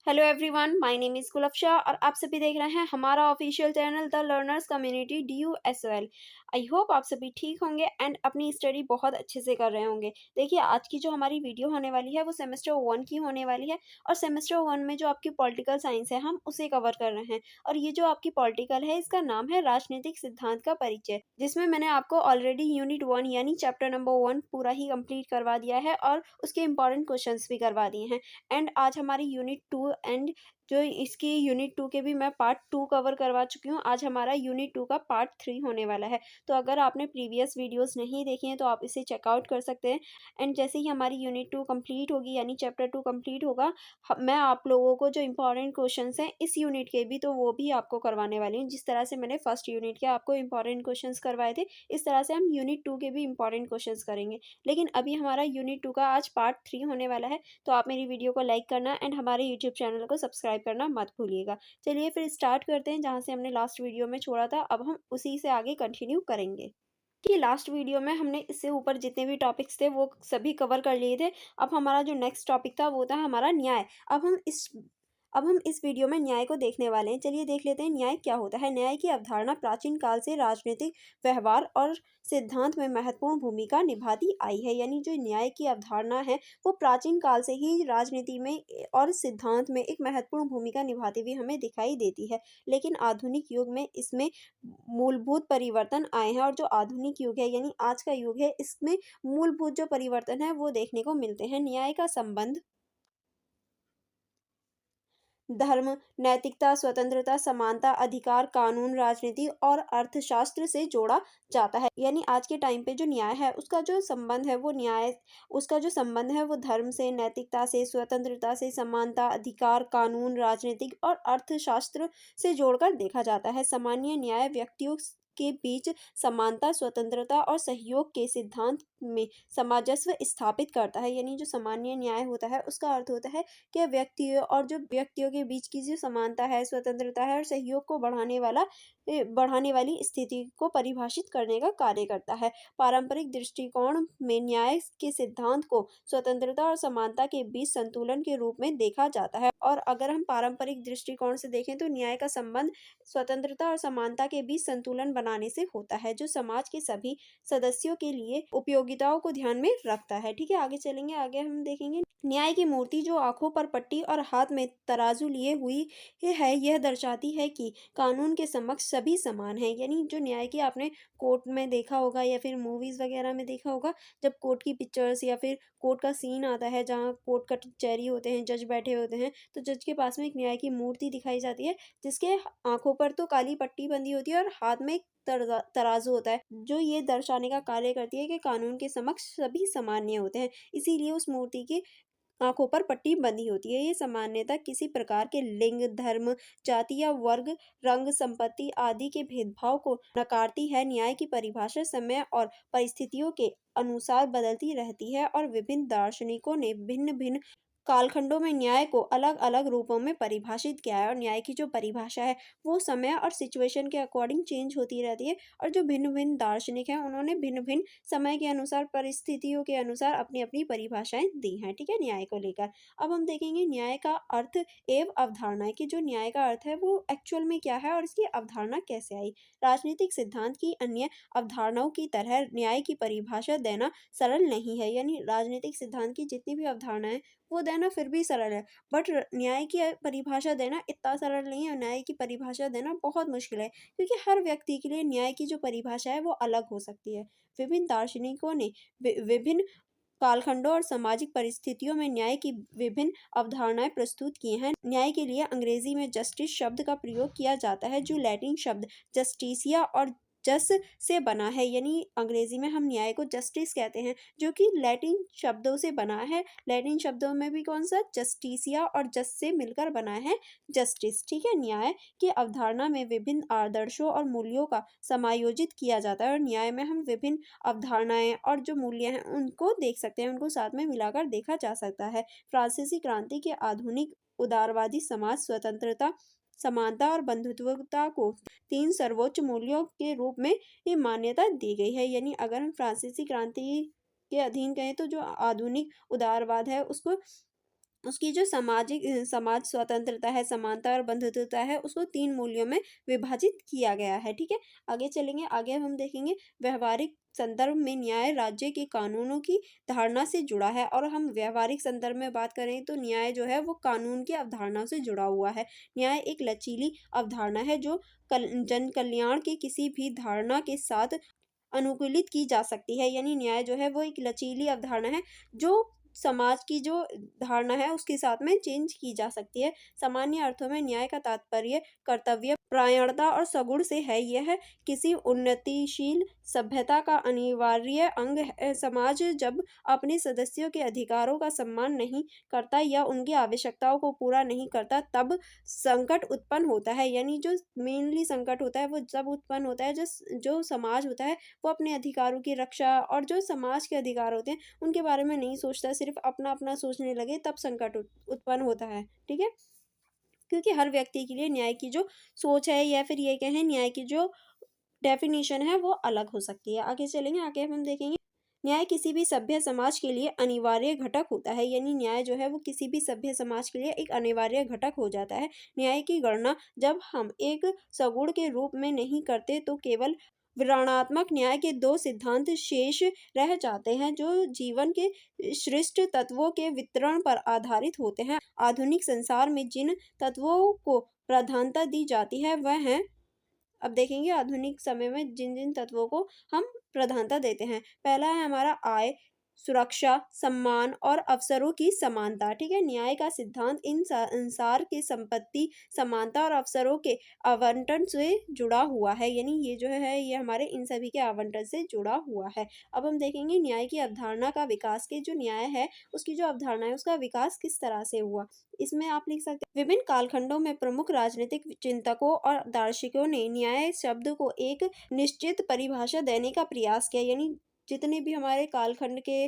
Hello everyone, my name is Kulfasha और आप सभी देख रहे हैं हमारा official channel the learners community DUSOL। I hope आप सभी ठीक होंगे एंड अपनी स्टडी बहुत अच्छे से कर रहे होंगे। देखिए, आज की जो हमारी वीडियो होने वाली है वो सेमेस्टर 1 की होने वाली है और सेमेस्टर 1 में जो आपकी पॉलिटिकल साइंस है हम उसे कवर कर रहे हैं। और ये जो आपकी पॉलिटिकल है इसका नाम है राजनीतिक सिद्धांत का परिचय, जिसमें मैंने आपको ऑलरेडी यूनिट 1 यानी चैप्टर नंबर 1 पूरा ही कंप्लीट करवा दिया है और उसके इंपॉर्टेंट क्वेश्चंस भी करवा दिए हैं। एंड आज हमारी यूनिट 2 एंड जो इसकी यूनिट 2 के भी मैं पार्ट 2 कवर करवा चुकी हूँ। आज हमारा यूनिट 2 का पार्ट 3 होने वाला है। तो अगर आपने प्रीवियस वीडियोस नहीं देखी हैं तो आप इसे चेकआउट कर सकते हैं। एंड जैसे ही हमारी यूनिट 2 कंप्लीट होगी यानी चैप्टर 2 कंप्लीट होगा, मैं आप लोगों को जो इंपॉर्टेंट क्वेश्चंस हैं इस यूनिट के भी, तो वो भी आपको करवाने वाली हूँ। जिस तरह से मैंने फर्स्ट यूनिट के आपको इंपॉर्टेंट क्वेश्चंस करवाए थे, इस तरह से हम यूनिट 2 के भी इंपॉर्टेंट क्वेश्चंस करेंगे। लेकिन अभी हमारा यूनिट 2 का आज पार्ट 3 होने वाला है। तो आप मेरी वीडियो को लाइक करना एंड हमारे यूट्यूब चैनल को सब्सक्राइब करना मत भूलिएगा। चलिए फिर स्टार्ट करते हैं जहाँ से हमने लास्ट वीडियो में छोड़ा था। अब हम उसी से आगे कंटिन्यू करेंगे कि लास्ट वीडियो में हमने इससे ऊपर जितने भी टॉपिक्स थे वो सभी कवर कर लिए थे। अब हमारा जो नेक्स्ट टॉपिक था वो था हमारा न्याय। अब हम इस वीडियो में न्याय को देखने वाले हैं। चलिए देख लेते हैं न्याय क्या होता है। न्याय की अवधारणा प्राचीन काल से राजनीतिक व्यवहार और सिद्धांत में महत्वपूर्ण भूमिका निभाती आई है। यानी जो न्याय की अवधारणा है वो प्राचीन काल से ही राजनीति में और सिद्धांत में एक महत्वपूर्ण भूमिका निभाती हुई हमें दिखाई देती है। लेकिन आधुनिक युग में इसमें मूलभूत परिवर्तन आए हैं और जो आधुनिक युग है यानी आज का युग है, इसमें मूलभूत जो परिवर्तन है वो देखने को मिलते हैं। न्याय का संबंध धर्म, नैतिकता, स्वतंत्रता, समानता, अधिकार, कानून, राजनीति और अर्थशास्त्र से जोड़ा जाता है। यानी आज के टाइम पे जो न्याय है उसका जो संबंध है वो धर्म से, नैतिकता से, स्वतंत्रता से, समानता, अधिकार, कानून, राजनीतिक और अर्थशास्त्र से जोड़कर देखा जाता है। सामान्य न्याय व्यक्तियों के बीच समानता, स्वतंत्रता और सहयोग के सिद्धांत में सामंजस्य स्थापित करता है। यानी जो सामान्य न्याय होता है उसका अर्थ होता है कि व्यक्तियों के बीच की जो समानता है, स्वतंत्रता है और सहयोग को बढ़ाने वाली स्थिति को परिभाषित करने का कार्य करता है। पारंपरिक दृष्टिकोण में न्याय के सिद्धांत को स्वतंत्रता और समानता के बीच संतुलन के रूप में देखा जाता है। और अगर हम पारंपरिक दृष्टिकोण से देखें तो न्याय का संबंध स्वतंत्रता और समानता के बीच संतुलन बनाने से होता है, जो समाज के सभी सदस्यों के लिए उपयोगिताओं को ध्यान में रखता है। ठीक है, आगे चलेंगे। आगे हम देखेंगे न्याय की मूर्ति जो आंखों पर पट्टी और हाथ में तराजू लिए हुई है, यह दर्शाती है कि कानून के समक्ष सभी समान हैं। यानी जो न्याय की आपने कोर्ट में देखा होगा या फिर मूवीज वगैरह में देखा होगा, जब कोर्ट की पिक्चर्स या फिर कोर्ट का सीन आता है जहाँ कोर्ट कचहरी होते हैं, जज बैठे होते हैं, तो जज के पास में एक न्याय की मूर्ति दिखाई जाती है जिसके आंखों पर तो काली पट्टी बंधी होती है और हाथ में एक तराजू होता है, जो ये दर्शाने का कार्य करती है कि कानून के समक्ष सभी सामान्य होते हैं। इसीलिए उस मूर्ति की आंखों पर पट्टी बंधी होती है। ये सामान्यता किसी प्रकार के लिंग, धर्म, जाति या वर्ग, रंग, संपत्ति आदि के भेदभाव को नकारती है। न्याय की परिभाषा समय और परिस्थितियों के अनुसार बदलती रहती है और विभिन्न दार्शनिकों ने भिन्न भिन्न कालखंडों में न्याय को अलग अलग रूपों में परिभाषित किया है। और न्याय की जो परिभाषा है वो समय और सिचुएशन के अकॉर्डिंग चेंज होती रहती है। और जो भिन्न भिन्न दार्शनिक हैं उन्होंने भिन्न भिन्न समय के अनुसार, परिस्थितियों के अनुसार अपनी अपनी परिभाषाएं दी हैं। ठीक है, न्याय को लेकर अब हम देखेंगे न्याय का अर्थ एवं अवधारणा कि जो न्याय का अर्थ है वो एक्चुअल में क्या है और इसकी अवधारणा कैसे आई। राजनीतिक सिद्धांत की अन्य अवधारणाओं की तरह न्याय की परिभाषा देना सरल नहीं है। यानी राजनीतिक सिद्धांत की जितनी भी अवधारणाएं वो देना फिर भी सरल है, बट न्याय की परिभाषा देना इतना सरल नहीं है। न्याय की परिभाषा देना बहुत मुश्किल है, क्योंकि हर व्यक्ति के लिए न्याय की जो परिभाषा है वो अलग हो सकती है। विभिन्न दार्शनिकों ने विभिन्न कालखंडों और सामाजिक परिस्थितियों में न्याय की विभिन्न अवधारणाएं प्रस्तुत की हैं। न्याय के लिए अंग्रेजी में जस्टिस शब्द का प्रयोग किया जाता है, जो लैटिन शब्द जस्टिसिया और जस से बना है। यानी अंग्रेजी में हम न्याय को जस्टिस कहते हैं, जो कि लैटिन शब्दों से बना है। लैटिन शब्दों में भी कौन सा, जस्टिसिया और जस से मिलकर बना है जस्टिस। ठीक है, न्याय की अवधारणा में विभिन्न आदर्शों और मूल्यों का समायोजित किया जाता है। और न्याय में हम विभिन्न अवधारणाएं और जो मूल्य हैं उनको देख सकते हैं, उनको साथ में मिलाकर देखा जा सकता है। फ्रांसीसी क्रांति के आधुनिक उदारवादी समाज स्वतंत्रता, समानता और बंधुत्वता को तीन सर्वोच्च मूल्यों के रूप में ये मान्यता दी गई है। यानी अगर हम फ्रांसीसी क्रांति के अधीन कहें तो जो आधुनिक उदारवाद है उसको उसकी जो समाज स्वतंत्रता है, समानता और बंधुत्वता है, उसको 3 मूल्यों में विभाजित किया गया है, ठीक है? आगे चलेंगे, आगे अब हम देखेंगे व्यावहारिक संदर्भ में न्याय राज्य के कानूनों की धारणा से जुड़ा है और हम व्यावहारिक संदर्भ में बात करें तो न्याय जो है वो कानून की अवधारणा से जुड़ा हुआ है। न्याय एक लचीली अवधारणा है जो जन कल्याण की किसी भी धारणा के साथ अनुकूलित की जा सकती है, यानी न्याय जो है वो एक लचीली अवधारणा है जो समाज की जो धारणा है उसके साथ में चेंज की जा सकती है। सामान्य अर्थों में न्याय का तात्पर्य कर्तव्य परायणता और सगुण से है। यह किसी उन्नतिशील सभ्यता का अनिवार्य अंग है। समाज जब अपने सदस्यों के अधिकारों का सम्मान नहीं करता या उनकी आवश्यकताओं को पूरा नहीं करता तब संकट उत्पन्न होता है, यानी जो मेनली संकट होता है वो जब उत्पन्न होता है जो समाज होता है वो अपने अधिकारों की रक्षा और जो समाज के अधिकार होते हैं उनके बारे में नहीं सोचता, सिर्फ अपना-अपना सोचने लगे तब संकट उत्पन्न होता है, ठीक है? क्योंकि हर व्यक्ति के लिए न्याय की जो सोच है या फिर ये कहें न्याय की जो डेफिनिशन है वो अलग हो सकती है। आगे चलेंगे, आगे हम देखेंगे न्याय किसी भी सभ्य समाज के लिए अनिवार्य घटक होता है, यानी न्याय जो है वो किसी भी सभ्य समाज के लिए एक अनिवार्य घटक हो जाता है। न्याय की गणना जब हम एक सगुण के रूप में नहीं करते तो केवल विवरणात्मक न्याय के 2 सिद्धांत शेष रह जाते हैं जो जीवन के श्रेष्ठ तत्वों के वितरण पर आधारित होते हैं। आधुनिक संसार में जिन तत्वों को प्रधानता दी जाती है वह हैं, अब देखेंगे आधुनिक समय में जिन-जिन तत्वों को हम प्रधानता देते हैं। पहला है हमारा आय, सुरक्षा, सम्मान और अवसरों की समानता, ठीक है? न्याय का सिद्धांत इन संसार की संपत्ति, समानता और अवसरों के आवंटन से जुड़ा हुआ है, यानी ये जो है ये हमारे इन सभी के आवंटन से जुड़ा हुआ है। अब हम देखेंगे न्याय की अवधारणा का विकास के जो न्याय है, उसकी जो अवधारणा है उसका विकास किस तरह से हुआ? इसमें आप लिख सकते हैं विभिन्न कालखंडों में प्रमुख राजनीतिक चिंतकों और दार्शनिकों ने न्याय शब्द को एक निश्चित परिभाषा देने का प्रयास किया, यानी जितने भी हमारे कालखंड के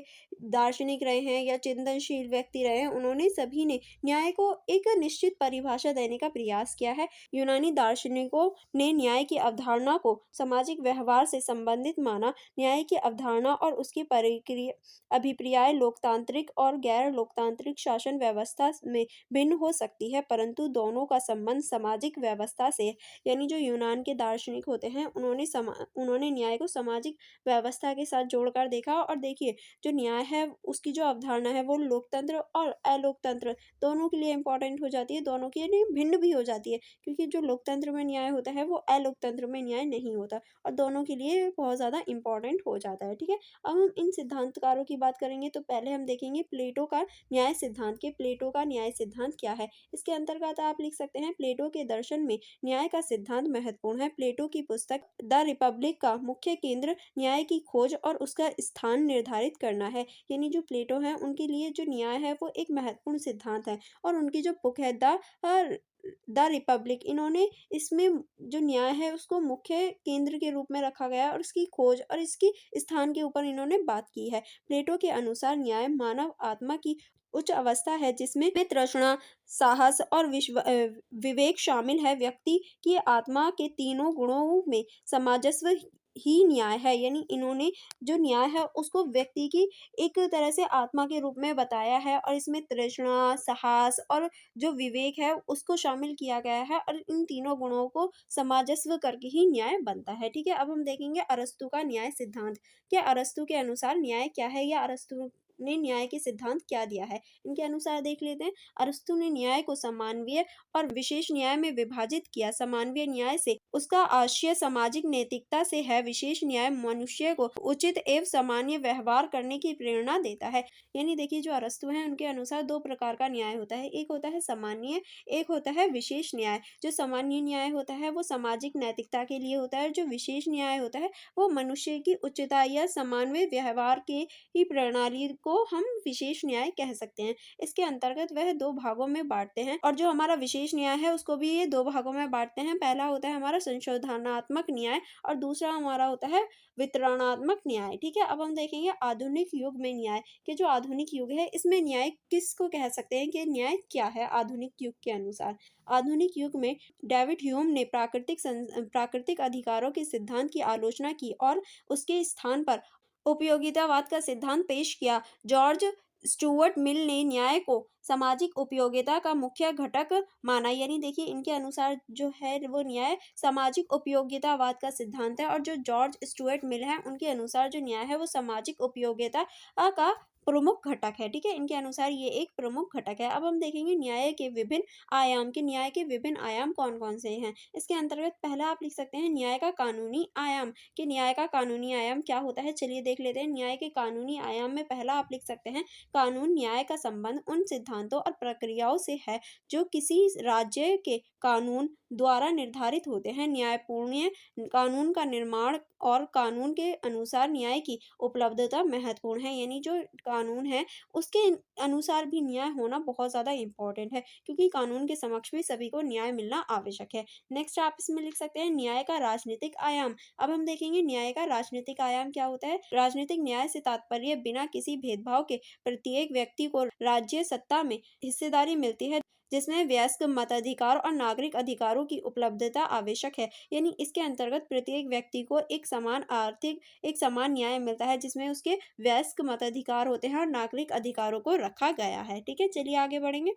दार्शनिक रहे हैं या चिंतनशील व्यक्ति रहे हैं उन्होंने सभी ने न्याय को एक निश्चित परिभाषा देने का प्रयास किया है। यूनानी दार्शनिकों ने न्याय की अवधारणा को सामाजिक व्यवहार से संबंधित माना। न्याय की अवधारणा और उसकी परिक्रिया अभिप्राय लोकतांत्रिक और गैर लोकतांत्रिक शासन व्यवस्था में भिन्न हो सकती है, परंतु दोनों का संबंध सामाजिक व्यवस्था से है। यानी जो यूनान के दार्शनिक होते हैं उन्होंने न्याय को सामाजिक व्यवस्था के साथ जोड़कर देखा और देखिए जो न्याय है उसकी जो अवधारणा है वो लोकतंत्र और अलोकतंत्र दोनों के लिए इम्पोर्टेंट हो जाती है, दोनों के लिए भिन्न भी हो जाती है, क्योंकि जो लोकतंत्र में न्याय होता है वो अलोकतंत्र में न्याय नहीं होता और दोनों के लिए बहुत ज़्यादा इम्पोर्टेंट हो जाता है, ठीक है? अब हम इन सिद्धांतकारों की बात करेंगे तो पहले हम देखेंगे प्लेटो का न्याय सिद्धांत के प्लेटो का न्याय सिद्धांत क्या है। इसके अंतर्गत आप लिख सकते हैं प्लेटो के दर्शन में न्याय का सिद्धांत महत्वपूर्ण है। प्लेटो की पुस्तक द रिपब्लिक का मुख्य केंद्र न्याय की खोज और उसका स्थान निर्धारित करना है, यानी जो प्लेटो हैं उनके लिए जो न्याय है वो एक महत्वपूर्ण सिद्धांत है और उनकी जो बुक है द रिपब्लिक, इन्होंने इसमें जो न्याय है उसको मुख्य केंद्र के रूप में रखा गया है और इसकी खोज और इसकी स्थान के ऊपर इन्होंने बात की है। प्लेटो के अनुसार न्याय मानव आत्मा की उच्च अवस्था है जिसमें तृष्णा, साहस और विवेक शामिल है। व्यक्ति की आत्मा के तीनों गुणों में सामंजस्य ही न्याय है, यानी इन्होंने जो न्याय है उसको व्यक्ति की एक तरह से आत्मा के रूप में बताया है और इसमें तृष्णा, साहस और जो विवेक है उसको शामिल किया गया है और इन तीनों गुणों को सामंजस्य करके ही न्याय बनता है, ठीक है? अब हम देखेंगे अरस्तू का न्याय सिद्धांत। क्या अरस्तू के अनुसार न्याय क्या है या अरस्तू ने न्याय के सिद्धांत क्या दिया है? इनके अनुसार देख लेते हैं। अरस्तू ने न्याय को सामान्य और विशेष न्याय में विभाजित किया। सामान्य न्याय से उसका आशय सामाजिक नैतिकता से है, विशेष न्याय मनुष्य को उचित एवं सामान्य व्यवहार करने की प्रेरणा देता है। यानी देखिए जो अरस्तू हैं उनके अनुसार 2 प्रकार का न्याय होता है, एक होता है सामान्य, एक होता है विशेष न्याय। जो सामान्य न्याय होता है वो सामाजिक नैतिकता के लिए होता है, जो विशेष न्याय होता है वो मनुष्य की उच्चता या सामान्य व्यवहार के ही प्रणाली को हम विशेष न्याय कह सकते हैं। इसके अंतर्गत वह 2 भागों में बांटते हैं और जो हमारा विशेष न्याय है उसको भी ये 2 भागों में बांटते हैं। पहला होता है हमारा संशोधनात्मक न्याय और दूसरा हमारा होता है वितरणात्मक न्याय, ठीक है? अब हम देखेंगे आधुनिक युग में न्याय कि जो आधुनिक युग है इसमें न्याय किसको कह सकते हैं कि न्याय क्या है आधुनिक युग के अनुसार? आधुनिक युग में डेविड ह्यूम ने प्राकृतिक अधिकारों के सिद्धांत की आलोचना की और उसके स्थान पर उपयोगितावाद का सिद्धांत पेश किया। जॉर्ज स्टुअर्ट मिल ने न्याय को सामाजिक उपयोगिता का मुख्य घटक माना। यानी देखिए इनके अनुसार जो है वो न्याय सामाजिक उपयोगितावाद का सिद्धांत है, और जो जॉर्ज स्टुअर्ट मिल है उनके अनुसार जो न्याय है वो सामाजिक उपयोगिता का प्रमुख घटक है। ठीक है, इनके अनुसार ये एक प्रमुख घटक है। अब हम देखेंगे न्याय के विभिन्न आयाम, के न्याय के विभिन्न आयाम कौन कौन से हैं। इसके अंतर्गत पहला आप लिख सकते हैं न्याय का कानूनी आयाम। कि न्याय का कानूनी आयाम क्या होता है, चलिए देख लेते हैं। न्याय के कानूनी आयाम में पहला आप लिख सकते हैं कानून न्याय का संबंध उन सिद्धांतों और प्रक्रियाओं से है जो किसी राज्य के कानून द्वारा निर्धारित होते हैं। न्यायपूर्ण कानून का निर्माण और कानून के अनुसार न्याय की उपलब्धता महत्वपूर्ण है। यानी जो कानून है उसके अनुसार भी न्याय होना बहुत ज़्यादा इम्पोर्टेंट है, क्योंकि कानून के समक्ष भी सभी को न्याय मिलना आवश्यक है। नेक्स्ट आप इसमें लिख सकते हैं न्याय का राजनीतिक आयाम। अब हम देखेंगे न्याय का राजनीतिक आयाम क्या होता है। राजनीतिक न्याय से तात्पर्य बिना किसी भेदभाव के प्रत्येक व्यक्ति को राज्य सत्ता में हिस्सेदारी मिलती है, जिसमें वयस्क मताधिकार और नागरिक अधिकारों की उपलब्धता आवश्यक है। यानी इसके अंतर्गत प्रत्येक व्यक्ति को एक समान न्याय मिलता है, जिसमें उसके वयस्क मताधिकार होते हैं और नागरिक अधिकारों को रखा गया है। ठीक है, चलिए आगे बढ़ेंगे।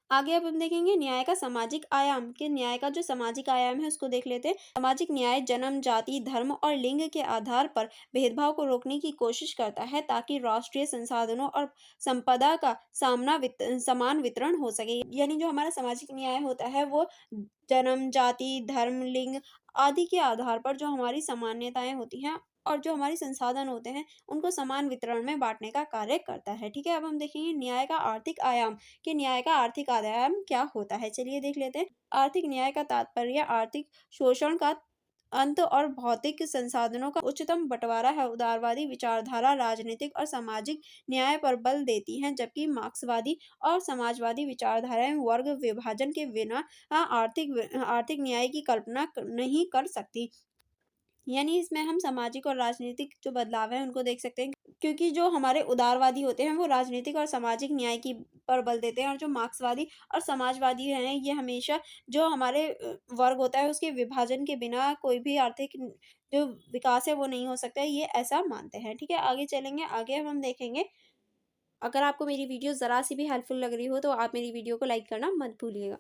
आगे अब हम देखेंगे न्याय का सामाजिक आयाम। के न्याय का जो सामाजिक आयाम है उसको देख लेते हैं। सामाजिक न्याय जन्म, जाति, धर्म और लिंग के आधार पर भेदभाव को रोकने की कोशिश करता है, ताकि राष्ट्रीय संसाधनों और संपदा का समान वितरण हो सके। यानी जो हमारा सामाजिक न्याय होता है वो जन्म, जाति, धर्म, लिंग आदि के आधार पर जो हमारी सामान्यताएं होती हैं और जो हमारे संसाधन होते हैं उनको समान वितरण में बांटने का कार्य करता है। ठीक है, अब हम देखेंगे न्याय का आर्थिक आयाम। कि न्याय का आर्थिक आयाम क्या होता है, चलिए देख लेते हैं। आर्थिक न्याय का तात्पर्य आर्थिक शोषण का अंत और भौतिक संसाधनों का उच्चतम बंटवारा है। उदारवादी विचारधारा राजनीतिक और सामाजिक न्याय पर बल देती हैं, जबकि मार्क्सवादी और समाजवादी विचारधाराएं वर्ग विभाजन के बिना आर्थिक न्याय की कल्पना नहीं कर सकती। यानी इसमें हम सामाजिक और राजनीतिक जो बदलाव है उनको देख सकते हैं, क्योंकि जो हमारे उदारवादी होते हैं वो राजनीतिक और सामाजिक न्याय की पर बल देते हैं, और जो मार्क्सवादी और समाजवादी हैं ये हमेशा जो हमारे वर्ग होता है उसके विभाजन के बिना कोई भी आर्थिक जो विकास है वो नहीं हो सकता है, ये ऐसा मानते हैं। ठीक है, आगे चलेंगे। आगे अब हम देखेंगे, अगर आपको मेरी वीडियो ज़रा सी भी हेल्पफुल लग रही हो तो आप मेरी वीडियो को लाइक करना मत भूलिएगा।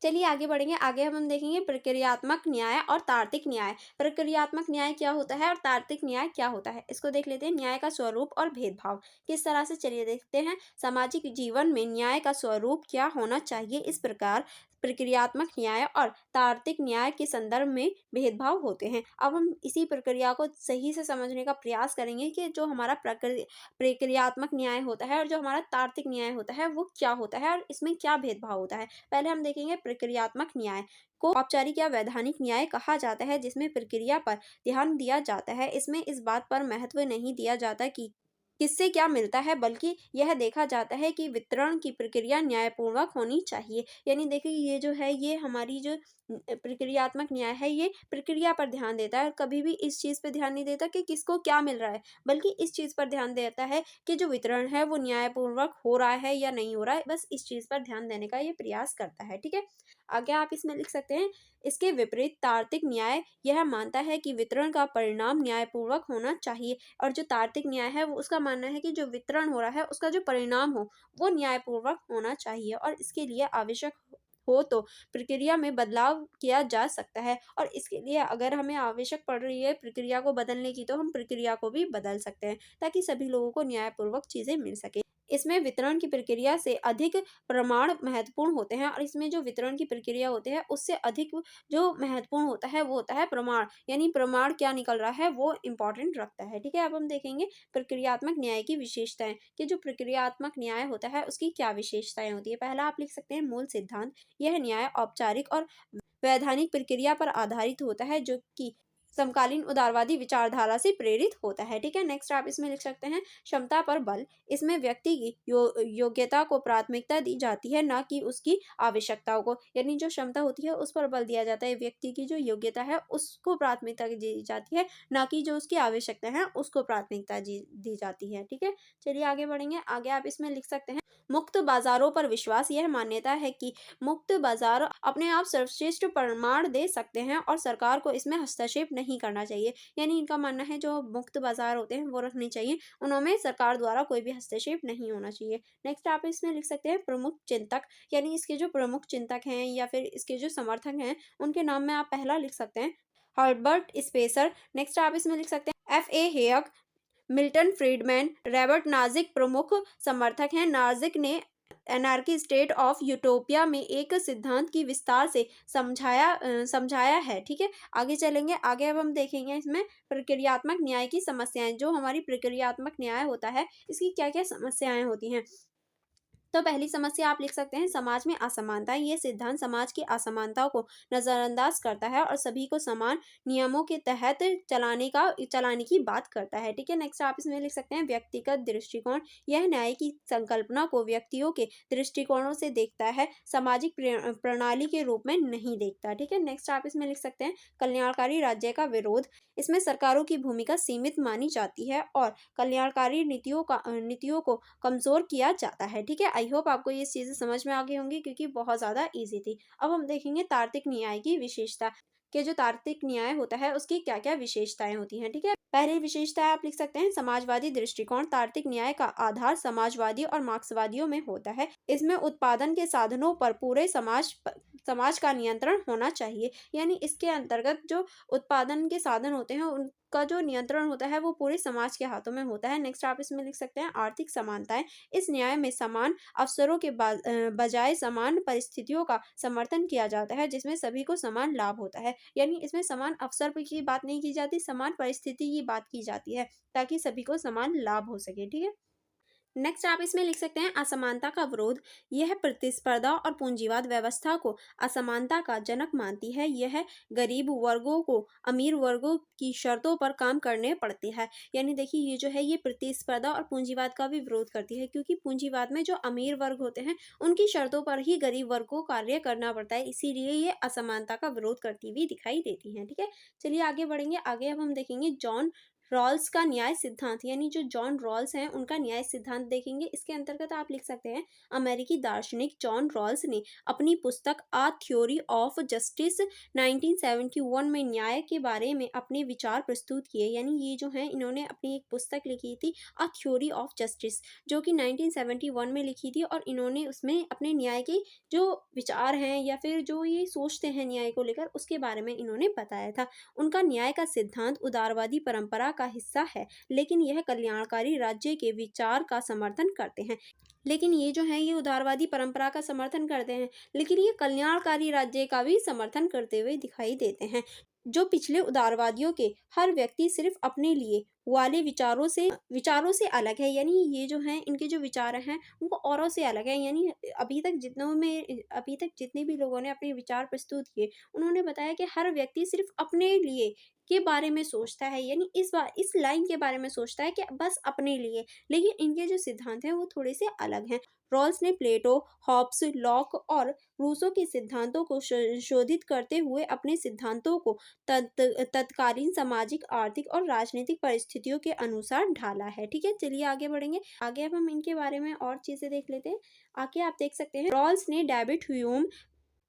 चलिए आगे बढ़ेंगे। आगे हम देखेंगे प्रक्रियात्मक न्याय और तार्किक न्याय। प्रक्रियात्मक न्याय क्या होता है और तार्किक न्याय क्या होता है, इसको देख लेते हैं। न्याय का स्वरूप और भेदभाव किस तरह से, चलिए देखते हैं। सामाजिक जीवन में न्याय का स्वरूप क्या होना चाहिए, इस प्रकार प्रक्रियात्मक न्याय और तार्किक न्याय के संदर्भ में भेदभाव होते हैं। अब हम इसी प्रक्रिया को सही से समझने का प्रयास करेंगे कि जो हमारा प्रक्रियात्मक न्याय होता है और जो हमारा तार्किक न्याय होता है वो क्या होता है और इसमें क्या भेदभाव होता है। पहले हम देखेंगे प्रक्रियात्मक न्याय को औपचारिक या वैधानिक न्याय कहा जाता है, जिसमें प्रक्रिया पर ध्यान दिया जाता है। इसमें इस बात पर महत्व नहीं दिया जाता कि किससे क्या मिलता है, बल्कि यह देखा जाता है कि वितरण की प्रक्रिया न्यायपूर्वक होनी चाहिए। यानी देखिए ये जो है ये हमारी जो प्रक्रियात्मक न्याय है ये प्रक्रिया पर ध्यान देता है और कभी भी इस चीज़ पे ध्यान नहीं देता कि किसको क्या मिल रहा है, बल्कि इस चीज़ पर ध्यान देता है कि जो वितरण है वो न्यायपूर्वक हो रहा है या नहीं हो रहा है। बस इस चीज़ पर ध्यान देने का ये प्रयास करता है। ठीक है, आगे आप इसमें लिख सकते हैं। इसके विपरीत तार्किक न्याय यह मानता है कि वितरण का परिणाम न्यायपूर्वक होना चाहिए, और जो तार्किक न्याय है वो उसका मानना है कि जो वितरण हो रहा है उसका जो परिणाम हो वो न्यायपूर्वक होना चाहिए, और इसके लिए आवश्यक हो तो प्रक्रिया में बदलाव किया जा सकता है, और इसके लिए अगर हमें आवश्यक पड़ रही है प्रक्रिया को बदलने की तो हम प्रक्रिया को भी बदल सकते हैं, ताकि सभी लोगों को न्यायपूर्वक चीज़ें मिल सके। इसमें वितरण की प्रक्रिया से अधिक प्रमाण महत्वपूर्ण होते हैं, और इसमें जो वितरण की प्रक्रिया होते हैं उससे अधिक जो महत्वपूर्ण होता है वो होता है प्रमाण। यानी प्रमाण क्या निकल रहा है वो इम्पोर्टेंट रखता है। ठीक है, अब हम देखेंगे प्रक्रियात्मक न्याय की विशेषताएं। कि जो प्रक्रियात्मक न्याय होता है उसकी क्या विशेषताएं होती है। पहला आप लिख सकते हैं मूल सिद्धांत। यह न्याय औपचारिक और वैधानिक प्रक्रिया पर आधारित होता है, जो कि समकालीन उदारवादी विचारधारा से प्रेरित होता है। ठीक है, नेक्स्ट आप इसमें लिख सकते हैं क्षमता पर बल। इसमें व्यक्ति की योग्यता को प्राथमिकता दी जाती है, ना कि उसकी आवश्यकताओं को। यानी जो क्षमता होती है उस पर बल दिया जाता है, व्यक्ति की जो योग्यता है उसको प्राथमिकता दी जाती है, ना कि जो उसकी आवश्यकता है उसको प्राथमिकता दी जाती है। ठीक है, चलिए आगे बढ़ेंगे। आगे आप इसमें लिख सकते हैं मुक्त बाजारों पर विश्वास। यह मान्यता है कि मुक्त बाजार अपने आप सर्वश्रेष्ठ प्रमाण दे सकते हैं और सरकार को इसमें हस्तक्षेप नहीं नहीं करना चाहिए। यानी इनका मानना है जो मुक्त बाजार होते हैं वो रखने चाहिए, उनमें सरकार द्वारा कोई भी हस्तक्षेप नहीं होना चाहिए। नेक्स्ट आप इसमें लिख सकते हैं प्रमुख चिंतक, यानी इसके जो प्रमुख चिंतक हैं या फिर इसके जो समर्थक हैं उनके नाम में आप पहला लिख सकते हैं हर्बर्ट स्पेसर। नेक्स्ट आप इसमें लिख सकते हैं F.A. हेयक, मिल्टन फ्रीडमैन, रॉबर्ट नाजिक प्रमुख समर्थक हैं। नाजिक ने एनार्की स्टेट ऑफ यूटोपिया में एक सिद्धांत की विस्तार से समझाया है। ठीक है, आगे चलेंगे। आगे अब हम देखेंगे इसमें प्रक्रियात्मक न्याय की समस्याएं। जो हमारी प्रक्रियात्मक न्याय होता है इसकी क्या क्या समस्याएं होती हैं। तो पहली समस्या आप लिख सकते हैं समाज में असमानता। ये सिद्धांत समाज की असमानताओं को नज़रअंदाज करता है और सभी को समान नियमों के तहत चलाने की बात करता है। ठीक है, नेक्स्ट आप इसमें लिख सकते हैं व्यक्तिगत दृष्टिकोण। यह न्याय की संकल्पना को व्यक्तियों के दृष्टिकोणों से देखता है, सामाजिक प्रणाली के रूप में नहीं देखता। ठीक है, नेक्स्ट आप इसमें लिख सकते हैं कल्याणकारी राज्य का विरोध। इसमें सरकारों की भूमिका सीमित मानी जाती है और कल्याणकारी नीतियों को कमजोर किया जाता है। ठीक है, आई होप आपको ये चीज़ें समझ में आ गई होंगी क्योंकि बहुत ज़्यादा इजी थी। अब हम देखेंगे तार्किक न्याय की विशेषता, कि जो तार्किक न्याय होता है उसकी क्या क्या विशेषताएं होती हैं। ठीक है, पहली विशेषता आप लिख सकते हैं समाजवादी दृष्टिकोण। तार्किक न्याय का आधार समाजवादी और मार्क्सवादियों में होता है। इसमें उत्पादन के साधनों पर पूरे समाज का नियंत्रण होना चाहिए। यानी इसके अंतर्गत जो उत्पादन के साधन होते हैं उनका जो नियंत्रण होता है वो पूरे समाज के हाथों में होता है। नेक्स्ट आप इसमें लिख सकते हैं आर्थिक समानताएं। इस न्याय में समान अवसरों के बजाय समान परिस्थितियों का समर्थन किया जाता है जिसमें सभी को समान लाभ होता है। यानी इसमें समान अवसर की बात नहीं की जाती, समान परिस्थिति की बात की जाती है ताकि सभी को समान लाभ हो सके। ठीक है, नेक्स्ट आप इसमें लिख सकते हैं असमानता का विरोध। यह प्रतिस्पर्धा और पूंजीवाद व्यवस्था को असमानता का जनक मानती है। यह गरीब वर्गों को अमीर वर्गों की शर्तों पर काम करने पड़ते हैं। यानी देखिए ये जो है ये प्रतिस्पर्धा और पूंजीवाद का भी विरोध करती है क्योंकि पूंजीवाद में जो अमीर वर्ग होते हैं उनकी शर्तों पर ही गरीब वर्ग को कार्य करना पड़ता है, इसीलिए ये असमानता का विरोध करती हुई दिखाई देती है। ठीक है, चलिए आगे बढ़ेंगे। आगे अब हम देखेंगे जॉन रॉल्स का न्याय सिद्धांत। यानी जो जॉन रॉल्स हैं उनका न्याय सिद्धांत देखेंगे। इसके अंतर्गत आप लिख सकते हैं अमेरिकी दार्शनिक जॉन रॉल्स ने अपनी पुस्तक आ थ्योरी ऑफ जस्टिस 1971 में न्याय के बारे में अपने विचार प्रस्तुत किए। यानी ये जो है इन्होंने अपनी एक पुस्तक लिखी थी आ थ्योरी ऑफ जस्टिस जो कि 1971 में लिखी थी और इन्होंने उसमें अपने न्याय के जो विचार हैं या फिर जो ये सोचते हैं न्याय को लेकर उसके बारे में इन्होंने बताया था। उनका न्याय का सिद्धांत उदारवादी परंपरा का हिस्सा है, लेकिन यह कल्याणकारी राज्य के विचार का समर्थन करते हैं। लेकिन ये जो है ये उदारवादी परंपरा का समर्थन करते हैं, लेकिन ये कल्याणकारी राज्य का भी समर्थन करते हुए दिखाई देते हैं। जो पिछले उदारवादियों के हर व्यक्ति सिर्फ अपने लिए वाले विचारों से अलग है। यानी ये जो है इनके जो विचार हैं उनको औरों से अलग है। यानी अभी तक जितने भी लोगों ने अपने विचार प्रस्तुत किए उन्होंने बताया कि हर व्यक्ति सिर्फ अपने लिए के बारे में सोचता है, यानी इस लाइन के बारे में सोचता है कि बस अपने लिए। लेकिन इनके जो सिद्धांत हैं वो थोड़े से अलग हैं। रॉल्स ने प्लेटो, हॉब्स, लॉक और रूसो के सिद्धांतों को शोधित करते हुए अपने सिद्धांतों को तत्कालीन सामाजिक, आर्थिक और राजनीतिक परिस्थितियों के अनुसार ढाला है। ठीक है, चलिए आगे बढ़ेंगे। आगे अब हम इनके बारे में और चीजें देख लेते हैं। आगे आप देख सकते हैं रॉल्स ने डेविड ह्यूम,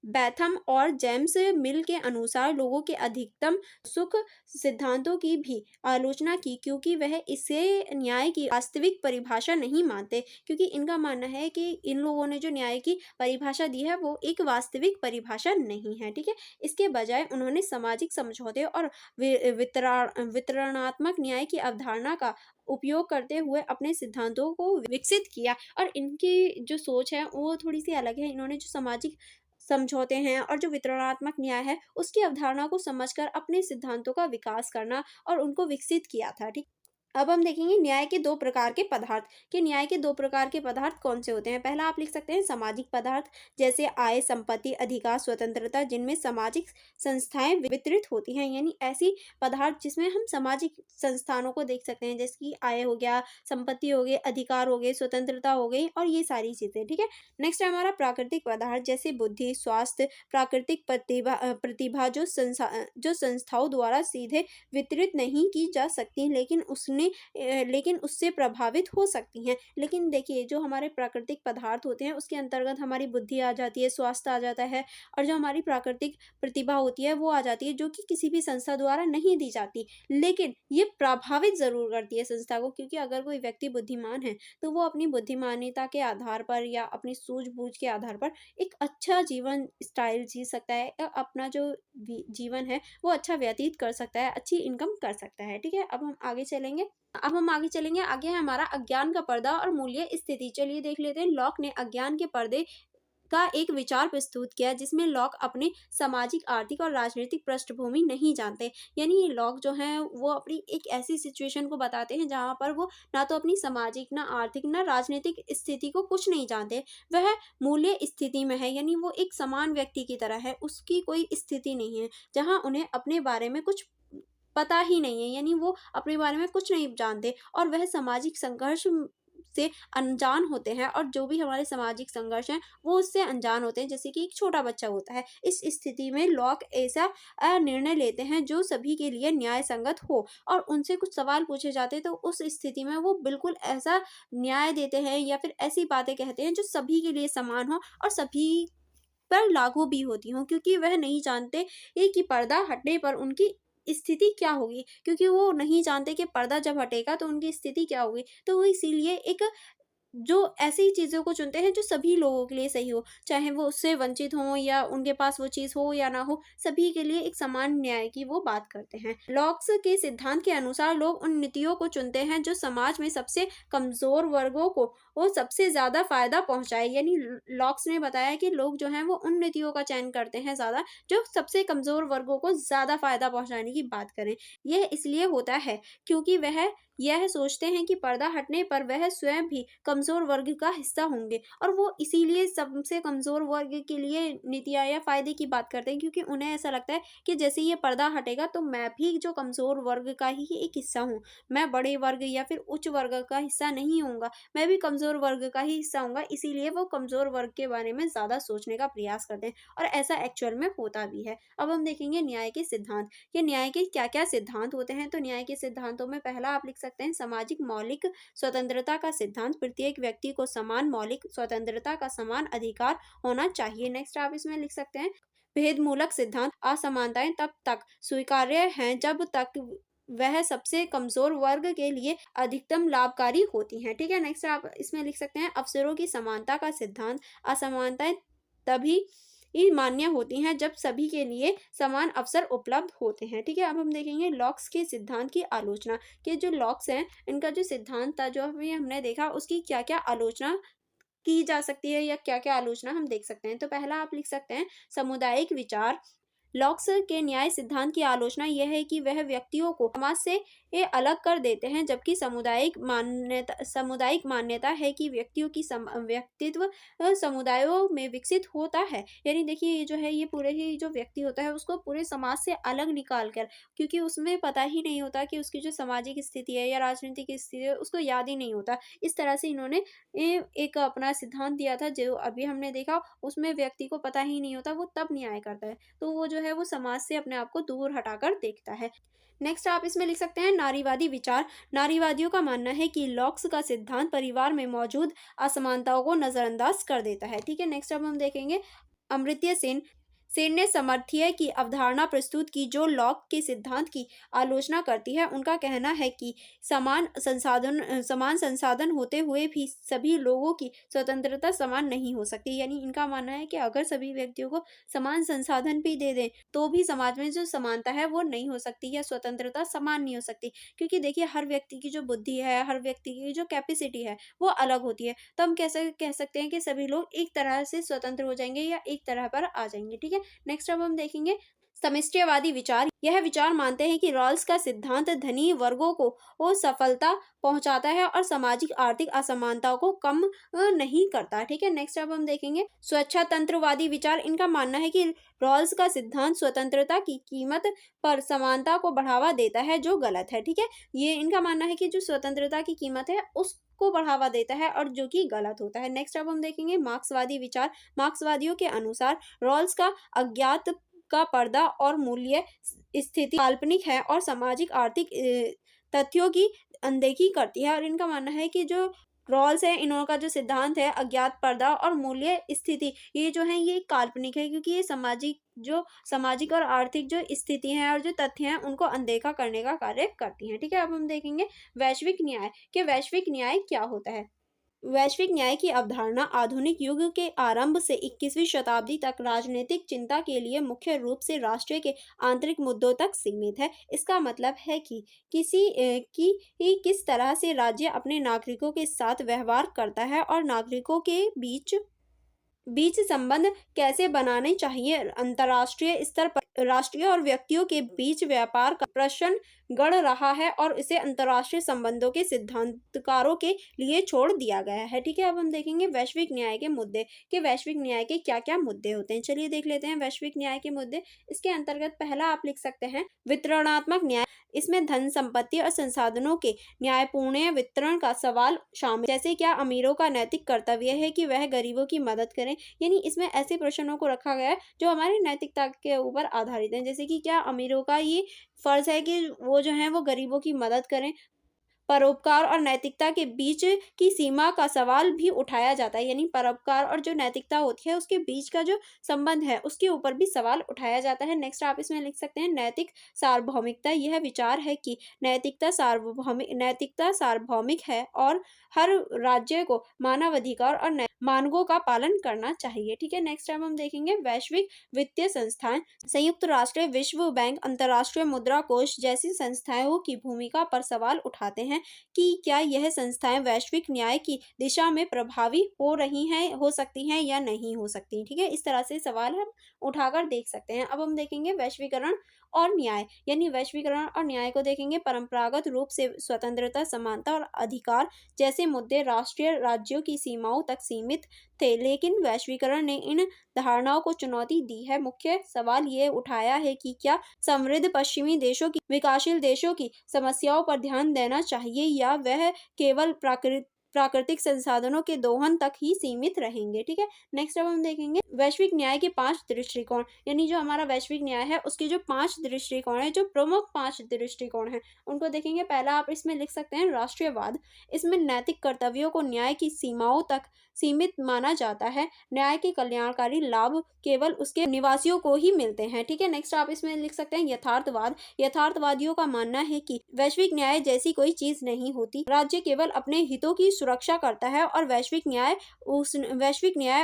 बैथम और जेम्स मिल के अनुसार लोगों के अधिकतम सुख सिद्धांतों की भी आलोचना की क्योंकि वह इसे न्याय की वास्तविक परिभाषा नहीं मानते। क्योंकि इनका मानना है कि इन लोगों ने जो न्याय की परिभाषा दी है वो एक वास्तविक परिभाषा नहीं है। ठीक है, इसके बजाय उन्होंने सामाजिक समझौते और वितरणात्मक न्याय की अवधारणा का उपयोग करते हुए अपने सिद्धांतों को विकसित किया। और इनकी जो सोच है वो थोड़ी सी अलग है। इन्होंने जो सामाजिक समझौते हैं और जो वितरणात्मक न्याय है उसकी अवधारणा को समझकर अपने सिद्धांतों का विकास करना और उनको विकसित किया था। ठीक, अब हम देखेंगे न्याय के दो प्रकार के पदार्थ, कि न्याय के दो प्रकार के पदार्थ कौन से होते हैं। पहला आप लिख सकते हैं सामाजिक पदार्थ, जैसे आय, संपत्ति, अधिकार, स्वतंत्रता, जिनमें सामाजिक संस्थाएं वितरित होती हैं। यानी ऐसी पदार्थ जिसमें हम सामाजिक संस्थानों को देख सकते हैं, जैसे कि आय हो गया, संपत्ति हो गई, अधिकार हो गए, स्वतंत्रता हो गई और ये सारी चीजें। ठीक है, नेक्स्ट है हमारा प्राकृतिक पदार्थ, जैसे बुद्धि, स्वास्थ्य, प्राकृतिक प्रतिभा जो संस्थाओं द्वारा सीधे वितरित नहीं की जा सकती लेकिन उसने में लेकिन उससे प्रभावित हो सकती हैं। लेकिन देखिए, जो हमारे प्राकृतिक पदार्थ होते हैं उसके अंतर्गत हमारी बुद्धि आ जाती है, स्वास्थ्य आ जाता है और जो हमारी प्राकृतिक प्रतिभा होती है वो आ जाती है, जो कि किसी भी संस्था द्वारा नहीं दी जाती। लेकिन ये प्रभावित ज़रूर करती है संस्था को, क्योंकि अगर कोई व्यक्ति बुद्धिमान है तो वो अपनी बुद्धिमानिता के आधार पर या अपनी सूझबूझ के आधार पर एक अच्छा जीवन स्टाइल जी सकता है, या अपना जो जीवन है वो अच्छा व्यतीत कर सकता है, अच्छी इनकम कर सकता है। ठीक है, अब हम आगे चलेंगे। आगे है हमारा अज्ञान का पर्दा और मूल्य स्थिति। चलिए देख लेते हैं। लॉक ने अज्ञान के पर्दे का एक विचार प्रस्तुत किया, जिसमें लॉक अपने सामाजिक, आर्थिक और राजनीतिक पृष्ठभूमि नहीं जानते। यानी ये लॉक जो हैं वो अपनी एक ऐसी सिचुएशन को बताते हैं जहाँ पर वो ना तो अपनी सामाजिक, ना आर्थिक, ना राजनीतिक स्थिति को कुछ नहीं जानते। वह मूल्य स्थिति में है, यानी वो एक समान व्यक्ति की तरह है, उसकी कोई स्थिति नहीं है जहाँ उन्हें अपने बारे में कुछ पता ही नहीं है, यानी वो अपने बारे में कुछ नहीं जानते और वह सामाजिक संघर्ष से अनजान होते हैं, और जो भी हमारे सामाजिक संघर्ष हैं वो उससे अनजान होते हैं, जैसे कि एक छोटा बच्चा होता है। इस स्थिति में लॉक ऐसा निर्णय लेते हैं जो सभी के लिए न्याय संगत हो, और उनसे कुछ सवाल पूछे जाते हैं तो उस स्थिति में वो बिल्कुल ऐसा न्याय देते हैं या फिर ऐसी बातें कहते हैं जो सभी के लिए समान हो और सभी पर लागू भी होती हों, क्योंकि वह नहीं जानते ये कि पर्दा हटने पर उनकी स्थिति क्या होगी, क्योंकि वो नहीं जानते कि पर्दा जब हटेगा तो उनकी स्थिति क्या होगी। तो वो इसीलिए एक जो ऐसी चीज़ों को चुनते हैं जो सभी लोगों के लिए सही हो, चाहे वो उससे वंचित हों या उनके पास वो चीज़ हो या ना हो, सभी के लिए एक समान न्याय की वो बात करते हैं। लॉक्स के सिद्धांत के अनुसार लोग उन नीतियों को चुनते हैं जो समाज में सबसे कमज़ोर वर्गों को वो सबसे ज़्यादा फ़ायदा पहुँचाए। यानी लॉक्स ने बताया कि लोग जो हैं वो उन नीतियों का चयन करते हैं ज़्यादा, जो सबसे कमज़ोर वर्गों को ज़्यादा फ़ायदा पहुँचाने की बात करें। यह इसलिए होता है क्योंकि वह यह सोचते हैं कि पर्दा हटने पर वह स्वयं भी कमज़ोर वर्ग का हिस्सा होंगे, और वो इसीलिए सबसे कमज़ोर वर्ग के लिए नीतियाँ या फ़ायदे की बात करते हैं, क्योंकि उन्हें ऐसा लगता है कि जैसे ये पर्दा हटेगा तो मैं भी जो कमज़ोर वर्ग का ही एक हिस्सा हूँ। मैं बड़े वर्ग या फिर उच्च वर्ग का हिस्सा नहीं होऊँगा, मैं भी कमज़ोर वर्ग का ही हिस्सा होऊँगा, इसीलिए वो कमज़ोर वर्ग के बारे में ज़्यादा सोचने का प्रयास करते हैं, और ऐसा एक्चुअल में होता भी है। अब हम देखेंगे न्याय के सिद्धांत। ये न्याय के क्या-क्या सिद्धांत होते हैं, तो न्याय के सिद्धांतों में पहला आप लिख सकते हैं सामाजिक मौलिक स्वतंत्रता का सिद्धांत। प्रत्येक व्यक्ति को समान मौलिक स्वतंत्रता का समान अधिकार होना चाहिए। नेक्स्ट आप इसमें लिख सकते हैं भेदमूलक सिद्धांत। असमानताएं तब तक स्वीकार्य हैं जब तक वह सबसे कमजोर वर्ग के लिए अधिकतम लाभकारी होती हैं। ठीक है, नेक्स्ट आप इसमें लिख सकते हैं अवसरों की समानता का सिद्धांत। असमानताएं तभी ये मान्य होती हैं जब सभी के लिए समान अवसर उपलब्ध होते हैं। ठीक है, अब हम देखेंगे लॉक्स के सिद्धांत की आलोचना, कि जो लॉक्स हैं इनका जो सिद्धांत था जो अभी हमने देखा उसकी क्या क्या आलोचना की जा सकती है या क्या क्या आलोचना हम देख सकते हैं। तो पहला आप लिख सकते हैं सामुदायिक विचार। लॉक्स के न्याय सिद्धांत की आलोचना यह है कि वह व्यक्तियों को समाज से ये अलग कर देते हैं, जबकि सामुदायिक मान्यता है कि व्यक्तियों की व्यक्तित्व समुदायों में विकसित होता है। यानी देखिए ये जो है ये पूरे ही जो व्यक्ति होता है उसको पूरे समाज से अलग निकाल कर, क्योंकि उसमें पता ही नहीं होता कि उसकी जो सामाजिक स्थिति है या राजनीतिक स्थिति है उसको याद ही नहीं होता। इस तरह से इन्होंने एक अपना सिद्धांत दिया था जो अभी हमने देखा, उसमें व्यक्ति को पता ही नहीं होता, वो तब न्याय करता है, तो वो जो है वो समाज से अपने आप को दूर हटाकर देखता है। नेक्स्ट आप इसमें लिख सकते हैं नारीवादी विचार। नारीवादियों का मानना है कि लॉक्स का सिद्धांत परिवार में मौजूद असमानताओं को नजरअंदाज कर देता है। ठीक है, नेक्स्ट अब हम देखेंगे अमर्त्य सेन। सेन ने सामर्थ्य की अवधारणा प्रस्तुत की जो लॉक के सिद्धांत की आलोचना करती है। उनका कहना है कि समान संसाधन होते हुए भी सभी लोगों की स्वतंत्रता समान नहीं हो सकती। यानी इनका मानना है कि अगर सभी व्यक्तियों को समान संसाधन भी दे दें तो भी समाज में जो समानता है वो नहीं हो सकती, या स्वतंत्रता समान नहीं हो सकती, क्योंकि देखिए हर व्यक्ति की जो बुद्धि है, हर व्यक्ति की जो कैपेसिटी है वो अलग होती है। तो हम कैसे कह सकते हैं कि सभी लोग एक तरह से स्वतंत्र हो जाएंगे या एक तरह पर आ जाएंगे। ठीक है, नेक्स्ट अब हम देखेंगे समष्टिवादी विचार। यह विचार मानते हैं कि रॉल्स का सिद्धांत धनी वर्गों को वो सफलता पहुंचाता है और सामाजिक आर्थिक असमानताओं को कम नहीं करता। ठीक है, नेक्स्ट अब हम देखेंगे स्वच्छतंत्रवादी विचार। इनका मानना है कि रॉल्स का सिद्धांत स्वतंत्रता की कीमत पर समानता को बढ़ावा देता है, जो गलत है। ठीक है, ये इनका मानना है कि जो स्वतंत्रता की कीमत है उसको बढ़ावा देता है और जो कि गलत होता है। नेक्स्ट अब हम देखेंगे मार्क्सवादी विचार। मार्क्सवादियों के अनुसार रॉल्स का अज्ञात का पर्दा और मूल्य स्थिति काल्पनिक है और सामाजिक आर्थिक तथ्यों की अनदेखी करती है और इनका मानना है कि जो रॉल्स है, इनका जो सिद्धांत है अज्ञात पर्दा और मूल्य स्थिति, ये जो है ये काल्पनिक है, क्योंकि ये सामाजिक और आर्थिक जो स्थिति है और जो तथ्य हैं उनको अनदेखा करने का कार्य करती हैं। ठीक है, अब हम देखेंगे वैश्विक न्याय, कि वैश्विक न्याय क्या होता है। वैश्विक न्याय की अवधारणा आधुनिक युग के आरंभ से 21वीं शताब्दी तक राजनीतिक चिंता के लिए मुख्य रूप से राष्ट्र के आंतरिक मुद्दों तक सीमित है। इसका मतलब है कि किस तरह से राज्य अपने नागरिकों के साथ व्यवहार करता है और नागरिकों के बीच बीच संबंध कैसे बनाने चाहिए। अंतर्राष्ट्रीय स्तर पर राष्ट्रीय और व्यक्तियों के बीच व्यापार का प्रश्न गढ़ रहा है और इसे अंतर्राष्ट्रीय संबंधों के सिद्धांतकारों के लिए छोड़ दिया गया है। ठीक है, अब हम देखेंगे वैश्विक न्याय के मुद्दे, कि वैश्विक न्याय के क्या क्या मुद्दे होते हैं। चलिए देख लेते हैं वैश्विक न्याय के मुद्दे। इसके अंतर्गत पहला आप लिख सकते हैं वितरणात्मक न्याय। इसमें धन संपत्ति और संसाधनों के न्यायपूर्ण वितरण का सवाल शामिल, जैसे क्या अमीरों का नैतिक कर्तव्य है कि वह गरीबों की मदद करें। यानी इसमें ऐसे प्रश्नों को रखा गया है जो हमारी नैतिकता के ऊपर आधारित हैं, जैसे कि क्या अमीरों का ये फर्ज है कि वो जो है वो गरीबों की मदद करें। परोपकार और नैतिकता के बीच की सीमा का सवाल भी उठाया जाता है, यानी परोपकार और जो नैतिकता होती है उसके बीच का जो संबंध है उसके ऊपर भी सवाल उठाया जाता है। नेक्स्ट आप इसमें लिख सकते हैं नैतिक सार्वभौमिकता। यह विचार है कि नैतिकता सार्वभौमिक है और हर राज्य को मानवाधिकार और मानकों का पालन करना चाहिए। ठीक है, नेक्स्ट टाइम हम देखेंगे वैश्विक वित्तीय संस्थाएं। संयुक्त राष्ट्र, विश्व बैंक, अंतर्राष्ट्रीय मुद्रा कोष जैसी संस्थाओं की भूमिका पर सवाल उठाते हैं कि क्या यह संस्थाएं वैश्विक न्याय की दिशा में प्रभावी हो सकती हैं या नहीं हो सकती। ठीक है, इस तरह से सवाल हम उठाकर देख सकते हैं। अब हम देखेंगे वैश्वीकरण और न्याय, यानी वैश्वीकरण और न्याय को देखेंगे। परंपरागत रूप से स्वतंत्रता, समानता और अधिकार जैसे मुद्दे राष्ट्रीय राज्यों की सीमाओं तक सीमित थे, लेकिन वैश्वीकरण ने इन धारणाओं को चुनौती दी है। मुख्य सवाल ये उठाया है कि क्या समृद्ध पश्चिमी देशों की विकासशील देशों की समस्याओं पर ध्यान देना चाहिए या वह केवल प्राकृतिक संसाधनों के दोहन तक ही सीमित रहेंगे। ठीक है, नेक्स्ट अब हम देखेंगे वैश्विक न्याय के 5 दृष्टिकोण, यानी जो हमारा वैश्विक न्याय है उसके जो 5 दृष्टिकोण है, जो प्रमुख 5 दृष्टिकोण हैं उनको देखेंगे। पहला आप इसमें लिख सकते हैं राष्ट्रीयवाद। इसमें नैतिक कर्तव्यों को न्याय की सीमाओं तक सीमित माना जाता है। न्याय के कल्याणकारी लाभ केवल उसके निवासियों को ही मिलते हैं। ठीक है, नेक्स्ट आप इसमें लिख सकते हैं यथार्थवाद। यथार्थवादियों का मानना है कि वैश्विक न्याय जैसी कोई चीज नहीं होती, राज्य केवल अपने हितों की सुरक्षा करता है और वैश्विक न्याय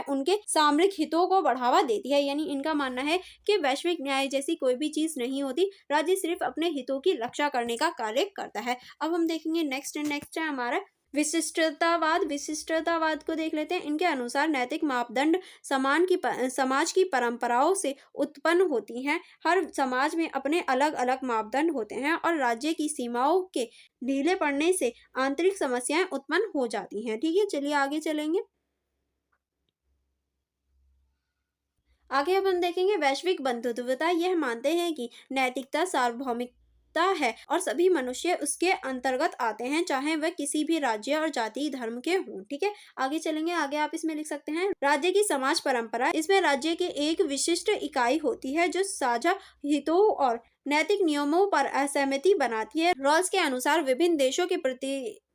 उनके सामरिक हितों को बढ़ावा देती है। यानी इनका मानना है कि वैश्विक न्याय जैसी कोई भी चीज नहीं होती, राज्य सिर्फ अपने हितों की रक्षा करने का कार्य करता है। अब हम देखेंगे नेक्स्ट है हमारा विशिष्टतावाद को देख लेते हैं। इनके अनुसार नैतिक मापदंड समाज की परंपराओं से उत्पन्न होती हैं। हर समाज में अपने अलग अलग मापदंड होते हैं और राज्य की सीमाओं के ढीले पड़ने से आंतरिक समस्याएं उत्पन्न हो जाती हैं। ठीक है, चलिए आगे चलेंगे। आगे अब हम देखेंगे वैश्विक बंधुत्वता। यह मानते हैं कि नैतिकता सार्वभौमिकता है और सभी मनुष्य उसके अंतर्गत आते हैं, चाहे वह किसी भी राज्य और जाति धर्म के हों। ठीक है, आगे चलेंगे। आगे आप इसमें लिख सकते हैं राज्य की समाज परंपरा। इसमें राज्य की एक विशिष्ट इकाई होती है जो साझा हितों और नैतिक नियमों पर असहमति बनाती है। रॉल्स के अनुसार विभिन्न देशों के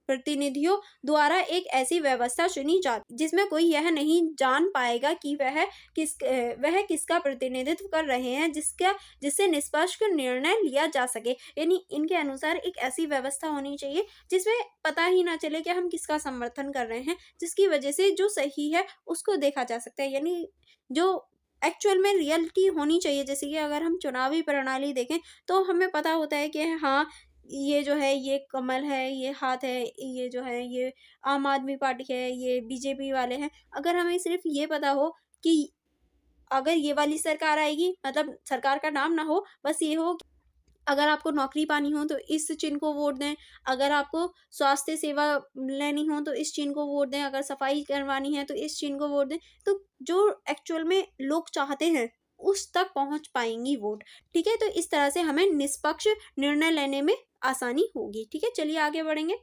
प्रतिनिधियों द्वारा एक ऐसी व्यवस्था चुनी जाती जिसमें कोई यह नहीं जान पाएगा कि वह किसका प्रतिनिधित्व कर रहे हैं, जिससे निष्पक्ष निर्णय लिया जा सके। यानी इनके अनुसार एक ऐसी व्यवस्था होनी चाहिए जिसमें पता ही ना चले कि हम किसका समर्थन कर रहे हैं, जिसकी वजह से जो सही है उसको देखा जा सकता है। यानी जो एक्चुअल में रियलिटी होनी चाहिए। जैसे कि अगर हम चुनावी प्रणाली देखें तो हमें पता होता है कि हाँ, ये जो है ये कमल है, ये हाथ है, ये जो है ये आम आदमी पार्टी है, ये बीजेपी वाले हैं। अगर हमें सिर्फ ये पता हो कि अगर ये वाली सरकार आएगी, मतलब सरकार का नाम ना हो, बस ये हो कि अगर आपको नौकरी पानी हो तो इस चिन्ह को वोट दें, अगर आपको स्वास्थ्य सेवा लेनी हो तो इस चिन्ह को वोट दें, अगर सफाई करवानी है तो इस चिन्ह को वोट दें, तो जो एक्चुअल में लोग चाहते हैं उस तक पहुंच पाएंगी वोट। ठीक है, तो इस तरह से हमें निष्पक्ष निर्णय लेने में आसानी होगी। ठीक है, चलिए आगे बढ़ेंगे।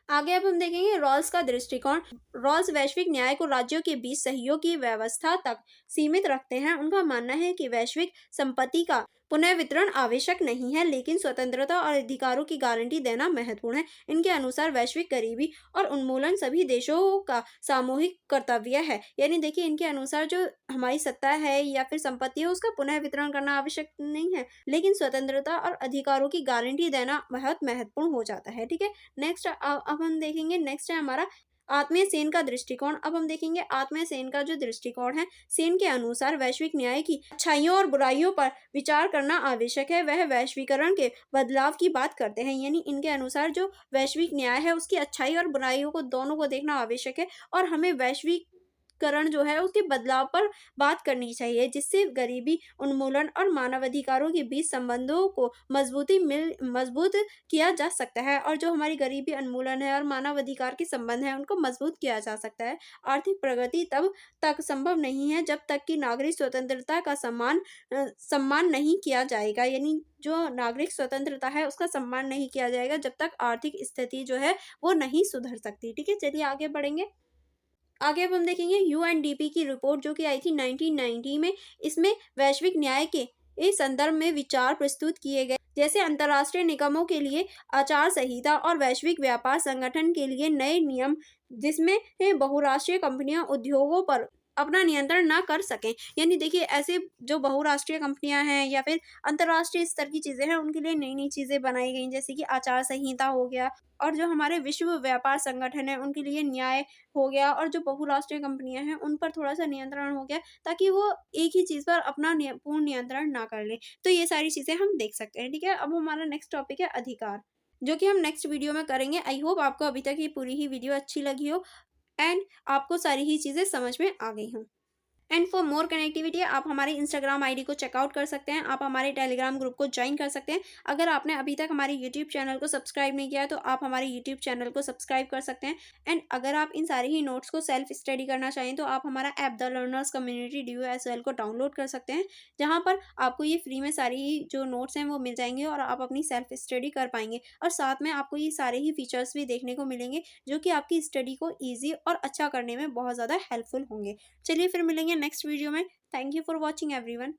आगे अब हम देखेंगे रॉल्स का दृष्टिकोण। रॉल्स वैश्विक न्याय को राज्यों के बीच सहयोग की व्यवस्था तक सीमित रखते हैं। उनका मानना है कि वैश्विक संपत्ति का पुनः वितरण आवश्यक नहीं है, लेकिन स्वतंत्रता और अधिकारों की गारंटी देना महत्वपूर्ण है। इनके अनुसार वैश्विक गरीबी और उन्मूलन सभी देशों का सामूहिक कर्तव्य है। यानी देखिए, इनके अनुसार जो हमारी सत्ता है या फिर संपत्ति है, उसका पुनः वितरण करना आवश्यक नहीं है, लेकिन स्वतंत्रता और अधिकारों की गारंटी देना बहुत महत्वपूर्ण हो जाता है। ठीक है। नेक्स्ट अब हम देखेंगे, नेक्स्ट है हमारा आत्मीय सेन का दृष्टिकोण। अब हम देखेंगे आत्मीय सेन का जो दृष्टिकोण है, सेन के अनुसार वैश्विक न्याय की अच्छाइयों और बुराइयों पर विचार करना आवश्यक है। वह वैश्वीकरण के बदलाव की बात करते हैं, यानी इनके अनुसार जो वैश्विक न्याय है, उसकी अच्छाई और बुराइयों को दोनों को देखना आवश्यक है, और हमें वैश्वीकरण जो है उसके बदलाव पर बात करनी चाहिए, जिससे गरीबी उन्मूलन और मानवाधिकारों के बीच संबंधों को मजबूत किया जा सकता है, और जो हमारी गरीबी उन्मूलन है और मानवाधिकार के संबंध है, उनको मजबूत किया जा सकता है। आर्थिक प्रगति तब तक संभव नहीं है जब तक कि नागरिक स्वतंत्रता का सम्मान नहीं किया जाएगा। यानी जो नागरिक स्वतंत्रता है उसका सम्मान नहीं किया जाएगा जब तक आर्थिक स्थिति जो है वो नहीं सुधर सकती। ठीक है, चलिए आगे बढ़ेंगे। आगे अब हम देखेंगे यूएनडीपी की रिपोर्ट जो कि आई थी 1990 में। इसमें वैश्विक न्याय के इस संदर्भ में विचार प्रस्तुत किए गए, जैसे अंतर्राष्ट्रीय निगमों के लिए आचार संहिता और वैश्विक व्यापार संगठन के लिए नए नियम, जिसमें बहुराष्ट्रीय कंपनियां उद्योगों पर अपना नियंत्रण ना कर सकें। यानी देखिए, ऐसे जो बहुराष्ट्रीय कंपनियां हैं या फिर अंतर्राष्ट्रीय स्तर की चीजें हैं, उनके लिए नई नई चीजें बनाई गई, जैसे कि आचार संहिता हो गया, और जो हमारे विश्व व्यापार संगठन है उनके लिए न्याय हो गया, और जो बहुराष्ट्रीय कंपनियां हैं उन पर थोड़ा सा नियंत्रण हो गया, ताकि वो एक ही चीज पर अपना पूर्ण नियंत्रण ना कर ले। तो ये सारी चीजें हम देख सकते हैं। ठीक है, अब हमारा नेक्स्ट टॉपिक है अधिकार, जो कि हम नेक्स्ट वीडियो में करेंगे। आई होप आपको अभी तक ये पूरी ही वीडियो अच्छी लगी हो, एंड आपको सारी ही चीजें समझ में आ गई हों। एंड फॉर मोर कनेक्टिविटी आप हमारे इंस्टाग्राम आईडी को चेकआउट कर सकते हैं, आप हमारे टेलीग्राम ग्रुप को ज्वाइन कर सकते हैं। अगर आपने अभी तक हमारे यूट्यूब चैनल को सब्सक्राइब नहीं किया है तो आप हमारे यूट्यूब चैनल को सब्सक्राइब कर सकते हैं। एंड अगर आप इन सारे ही नोट्स को सेल्फ स्टडी करना चाहें तो आप हमारा app the learners community DUSL को डाउनलोड कर सकते हैं, जहाँ पर आपको ये फ्री में सारी ही जो नोट्स हैं वो मिल जाएंगे, और आप अपनी सेल्फ स्टडी कर पाएंगे, और साथ में आपको ये सारे ही फीचर्स भी देखने को मिलेंगे जो कि आपकी स्टडी को ईजी और अच्छा करने में बहुत ज़्यादा हेल्पफुल होंगे। चलिए फिर मिलेंगे नेक्स्ट वीडियो में। Thank you for watching everyone.